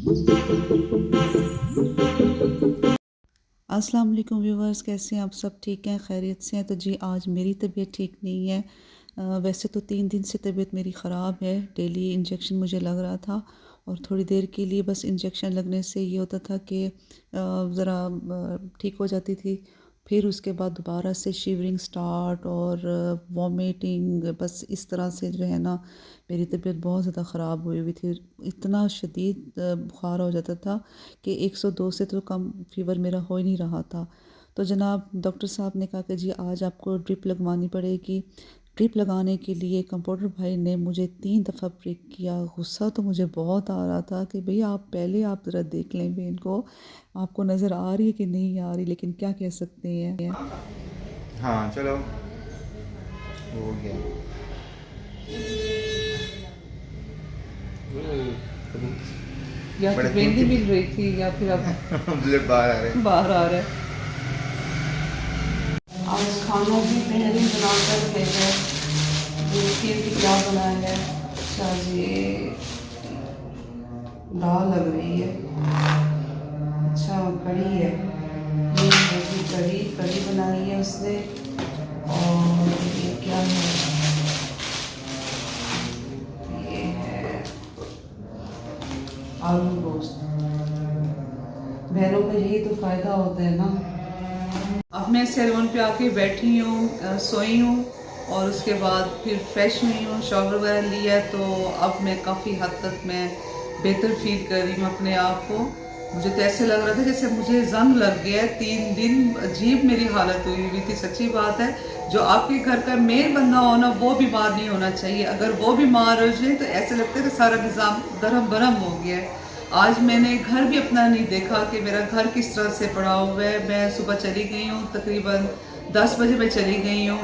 अस्सलाम वालेकुम व्यूवर्स, कैसे हैं आप? सब ठीक हैं, खैरियत से हैं? तो जी आज मेरी तबीयत ठीक नहीं है। वैसे तो 3 दिन से तबीयत मेरी ख़राब है। डेली इंजेक्शन मुझे लग रहा था और थोड़ी देर के लिए बस इंजेक्शन लगने से ये होता था कि ज़रा ठीक हो जाती थी। फिर उसके बाद दोबारा से शिवरिंग स्टार्ट और वॉमिटिंग, बस इस तरह से जो है ना मेरी तबीयत बहुत ज़्यादा ख़राब हुई हुई थी। इतना शदीद बुखार हो जाता था कि 102 से तो कम फ़ीवर मेरा हो ही नहीं रहा था। तो जनाब डॉक्टर साहब ने कहा कि जी आज आपको ड्रिप लगवानी पड़ेगी। ड्रिप लगाने के लिए कंपाउंडर भाई ने मुझे 3 दफ़ा प्रिक किया। गुस्सा तो मुझे बहुत आ रहा था कि भई आप पहले आप ज़रा देख लें वेन को, आपको नज़र आ रही है कि नहीं आ रही, लेकिन क्या कह सकते हैं। हाँ चलो, हो गया। या तो बड़े वेन नहीं तीन मिल रही थी या फिर अब ब्लड बाहर आ रहे बाहर आ रहा है। आज खाना भी बेहतरीन बना कर भेजा है। देखिए कि क्या बना है। अच्छा जी, दाल लग रही है। अच्छा कढ़ी है, ये है कि कढ़ी कढ़ी बनाई है उसने। और ये क्या है, ये है आलू रोस्ट। बहनों का यही तो फ़ायदा होता है ना। अब मैं सैलून पे आके बैठी हूँ, सोई हूँ और उसके बाद फिर फ्रेश हुई हूँ, शावर वगैरह लिया। तो अब मैं काफ़ी हद तक मैं बेहतर फील कर रही हूँ अपने आप को। मुझे तो ऐसे लग रहा था जैसे मुझे जंग लग गया है। 3 दिन अजीब मेरी हालत हुई हुई थी, सच्ची बात है। जो आपके घर का मेन बंदा हो ना, वो बीमार नहीं होना चाहिए। अगर वो बीमार हो जाए तो ऐसे लगता है कि सारा निज़ाम दरम बरम हो गया है। आज मैंने घर भी अपना नहीं देखा कि मेरा घर किस तरह से पड़ा हुआ है। मैं सुबह चली गई हूँ, तकरीबन 10 बजे मैं चली गई हूँ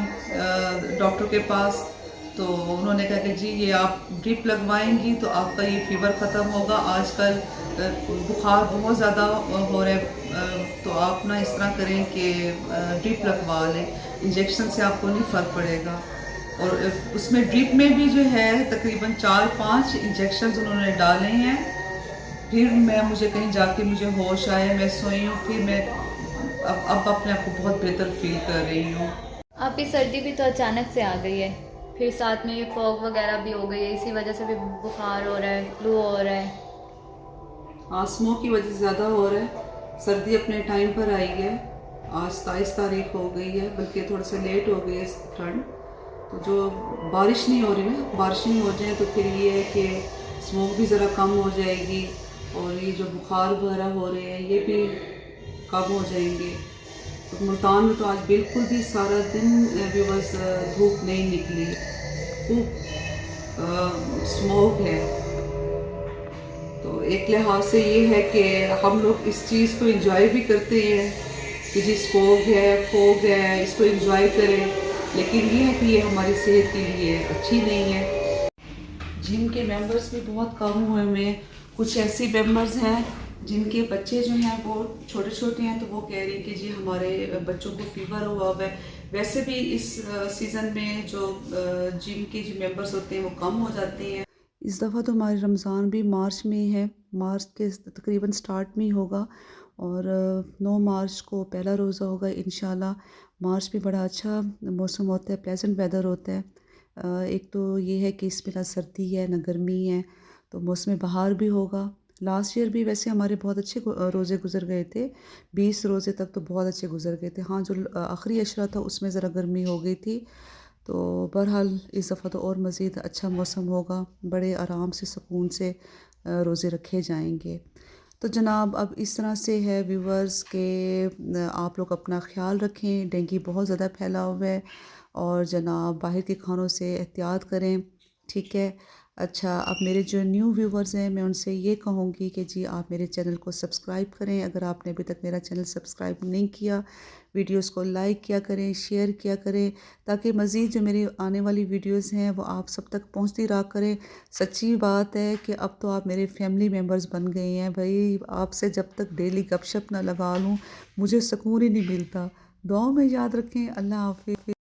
डॉक्टर के पास। तो उन्होंने कहा कि जी ये आप ड्रिप लगवाएंगी तो आपका ये फ़ीवर ख़त्म होगा। आजकल बुखार बहुत ज़्यादा हो रहा है, तो आप ना इस तरह करें कि ड्रिप लगवा लें। इंजेक्शन से आपको नहीं फ़र्क पड़ेगा। और उसमें ड्रिप में भी जो है तकरीबन 4-5 इंजेक्शन उन्होंने डाले हैं। फिर मुझे कहीं जाके मुझे होश आया, मैं सोई हूँ। फिर मैं अब अपने आप को बहुत बेहतर फील कर रही हूँ। आपकी सर्दी भी तो अचानक से आ गई है, फिर साथ में ये फॉग वगैरह भी हो गई है, इसी वजह से भी बुखार हो रहा है, फ्लू हो रहा है। आसमों की वजह से ज़्यादा हो रहा है। सर्दी अपने टाइम पर आई है। आज 27 तारीख हो गई है, बल्कि थोड़ा सा लेट हो गई है ठंड। तो जो बारिश नहीं हो रही है, बारिश नहीं हो जाए तो फिर ये है कि स्मोक भी ज़रा कम हो जाएगी और ये जो बुखार वगैरह हो रहे हैं ये भी कम हो जाएंगे। तो मुल्तान में तो आज बिल्कुल भी सारा दिन भी बस धूप नहीं निकली, खूब स्मोक है। तो एक लिहाज से ये है कि हम लोग इस चीज़ को एंजॉय भी करते हैं कि जी फोग है, इसको एंजॉय करें। लेकिन ये है कि ये हमारी सेहत के लिए अच्छी नहीं है। जिम के मेंबर्स भी बहुत कम हुए हैं। कुछ ऐसी मेंबर्स हैं जिनके बच्चे जो हैं वो छोटे छोटे हैं, तो वो कह रही हैं कि जी हमारे बच्चों को फीवर हुआ हुआ है। वैसे भी इस सीज़न में जो जिम के जो मेंबर्स होते हैं वो कम हो जाते हैं। इस दफ़ा तो हमारी रमज़ान भी मार्च में है, मार्च के तकरीबन स्टार्ट में ही होगा। और 9 मार्च को पहला रोज़ा होगा इंशाल्लाह। मार्च में बड़ा अच्छा मौसम होता है, प्लेजेंट वेदर होता है। एक तो ये है कि इसमें ना सर्दी है ना गर्मी है, तो मौसम बहार भी होगा। लास्ट ईयर भी वैसे हमारे बहुत अच्छे रोज़े गुजर गए थे। 20 रोज़े तक तो बहुत अच्छे गुजर गए थे। हाँ, जो आखिरी अशरा था उसमें ज़रा गर्मी हो गई थी। तो बहरहाल इस दफ़ा तो और मज़ीद अच्छा मौसम होगा, बड़े आराम से सुकून से रोज़े रखे जाएंगे। तो जनाब अब इस तरह से है व्यूवर्स के आप लोग अपना ख्याल रखें। डेंगू बहुत ज़्यादा फैला हुआ है और जनाब बाहर के खानों से एहतियात करें, ठीक है। अच्छा, अब मेरे जो न्यू व्यूवर्स हैं मैं उनसे ये कहूँगी कि जी आप मेरे चैनल को सब्सक्राइब करें। अगर आपने अभी तक मेरा चैनल सब्सक्राइब नहीं किया, वीडियोस को लाइक किया करें, शेयर किया करें, ताकि मज़ीद जो मेरी आने वाली वीडियोस हैं वो आप सब तक पहुंचती रहा करें। सच्ची बात है कि अब तो आप मेरे फैमिली मेम्बर्स बन गए हैं भाई। आपसे जब तक डेली गपशप ना लगा लूँ मुझे सुकून ही नहीं मिलता। दुआओं में याद रखें। अल्लाह हाफिज़।